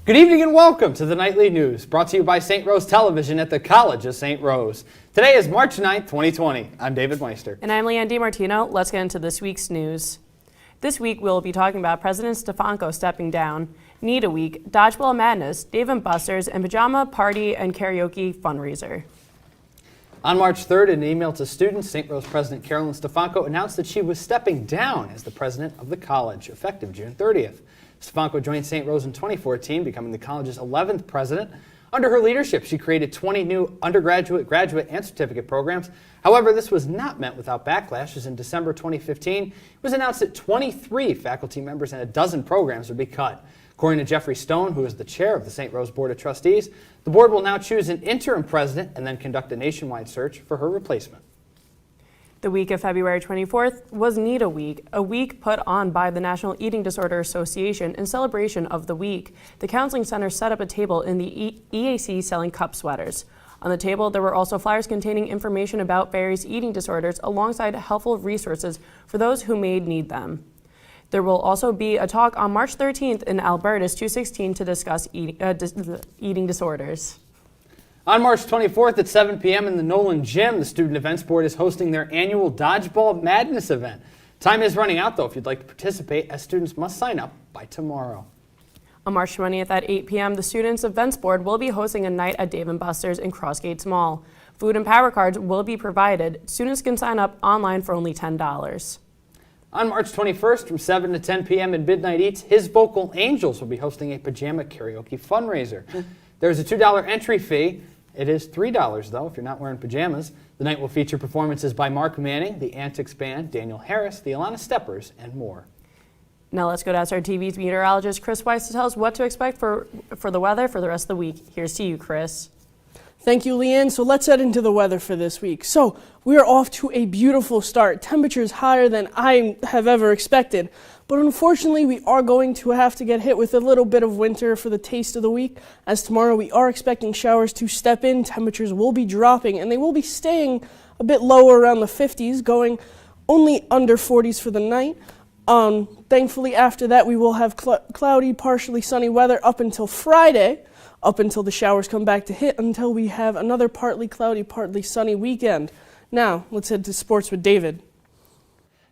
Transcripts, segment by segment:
Good evening and welcome to the Nightly News, brought to you by St. Rose Television at the College of St. Rose. Today is March 9th, 2020. I'm David Meister. And I'm Leanne Demartino. Let's get into this week's news. This week we'll be talking about President Stefanko stepping down, Need a Week, Dodgeball Madness, Dave & Buster's, and Pajama Party and Karaoke Fundraiser. On March 3rd, in an email to students, St. Rose President Carolyn Stefanko announced that she was stepping down as the president of the college, effective June 30th. Stefanko joined St. Rose in 2014, becoming the college's 11th president. Under her leadership, she created 20 new undergraduate, graduate, and certificate programs. However, this was not met without backlash, as in December 2015, it was announced that 23 faculty members and a dozen programs would be cut. According to Jeffrey Stone, who is the chair of the St. Rose Board of Trustees, the board will now choose an interim president and then conduct a nationwide search for her replacement. The week of February 24th was Need a week put on by the National Eating Disorder Association in celebration of the week. The counseling center set up a table in the EAC selling cup sweaters. On the table, there were also flyers containing information about various eating disorders alongside helpful resources for those who may need them. There will also be a talk on March 13th in Alberta's 216 to discuss eating disorders. On March 24th at 7 p.m. in the Nolan Gym, the Student Events Board is hosting their annual Dodgeball Madness event. Time is running out, though, if you'd like to participate, as students must sign up by tomorrow. On March 20th at 8 p.m., the Students Events Board will be hosting a night at Dave & Buster's in Crossgates Mall. Food and power cards will be provided. Students can sign up online for only $10. On March 21st from 7 to 10 p.m. in Midnight Eats, His Vocal Angels will be hosting a pajama karaoke fundraiser. There's a $2 entry fee. It is $3, though, if you're not wearing pajamas. The night will feature performances by Mark Manning, the Antics Band, Daniel Harris, the Alana Steppers, and more. Now let's go to SRTV's meteorologist, Chris Weiss, to tell us what to expect for the weather for the rest of the week. Here's to you, Chris. Thank you, Leanne. So let's head into the weather for this week. So we are off to a beautiful start. Temperatures higher than I have ever expected. But unfortunately, we are going to have to get hit with a little bit of winter for the taste of the week, as tomorrow we are expecting showers to step in. Temperatures will be dropping, and they will be staying a bit lower around the 50s, going only under 40s for the night. Thankfully, after that, we will have cloudy, partially sunny weather up until Friday, up until the showers come back to hit, until we have another partly cloudy, partly sunny weekend. Now, let's head to sports with David.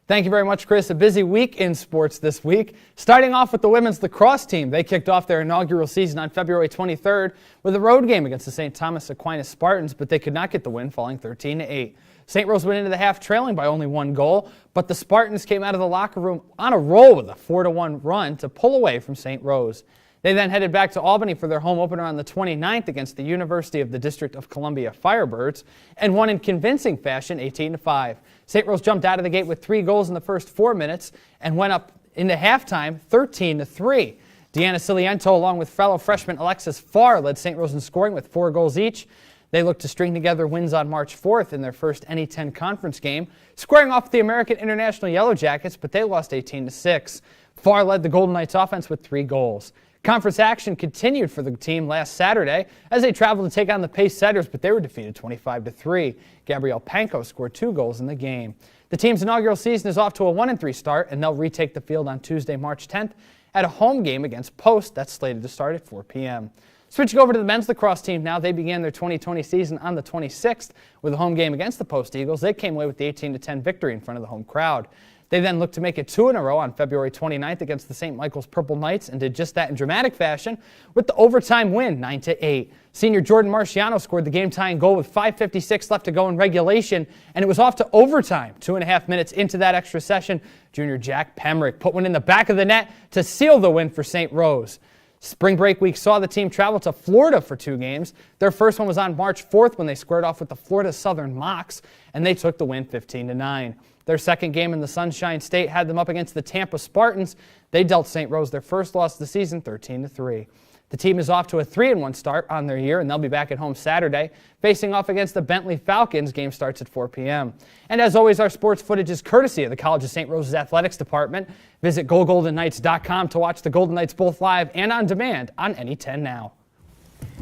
Thank you very much, Chris. A busy week in sports this week. Starting off with the women's lacrosse team. They kicked off their inaugural season on February 23rd with a road game against the St. Thomas Aquinas Spartans, but they could not get the win, falling 13-8. St. Rose went into the half trailing by only one goal, but the Spartans came out of the locker room on a roll with a 4-1 run to pull away from St. Rose. They then headed back to Albany for their home opener on the 29th against the University of the District of Columbia Firebirds and won in convincing fashion 18-5. St. Rose jumped out of the gate with 3 goals in the first 4 minutes and went up into halftime 13-3. Deanna Ciliento, along with fellow freshman Alexis Farr, led St. Rose in scoring with 4 goals each. They look to string together wins on March 4th in their first NE10 conference game, squaring off the American International Yellow Jackets, but they lost 18-6. Farr led the Golden Knights offense with 3 goals. Conference action continued for the team last Saturday as they traveled to take on the Pace Setters, but they were defeated 25-3. Gabrielle Panko scored 2 goals in the game. The team's inaugural season is off to a 1-3 start, and they'll retake the field on Tuesday, March 10th at a home game against Post. That's slated to start at 4 p.m. Switching over to the men's lacrosse team now, they began their 2020 season on the 26th with a home game against the Post Eagles. They came away with the 18-10 victory in front of the home crowd. They then looked to make it 2 in a row on February 29th against the St. Michael's Purple Knights and did just that in dramatic fashion with the overtime win, 9-8. Senior Jordan Marciano scored the game-tying goal with 5:56 left to go in regulation, and it was off to overtime 2.5 minutes into that extra session. Junior Jack Pemrick put one in the back of the net to seal the win for St. Rose. Spring break week saw the team travel to Florida for 2 games. Their first one was on March 4th when they squared off with the Florida Southern Mocs, and they took the win 15-9. Their second game in the Sunshine State had them up against the Tampa Spartans. They dealt St. Rose their first loss of the season, 13-3. The team is off to a 3-1 start on their year, and they'll be back at home Saturday, facing off against the Bentley Falcons. Game starts at 4 p.m. And as always, our sports footage is courtesy of the College of St. Rose's Athletics Department. Visit GoGoldenKnights.com to watch the Golden Knights both live and on demand on NE10 Now.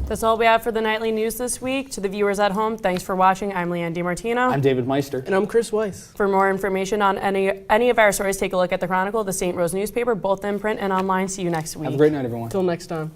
That's all we have for the nightly news this week. To the viewers at home, thanks for watching. I'm Leanne Demartino. I'm David Meister. And I'm Chris Weiss. For more information on any of our stories, take a look at the Chronicle, the St. Rose newspaper, both in print and online. See you next week. Have a great night, everyone. Till next time.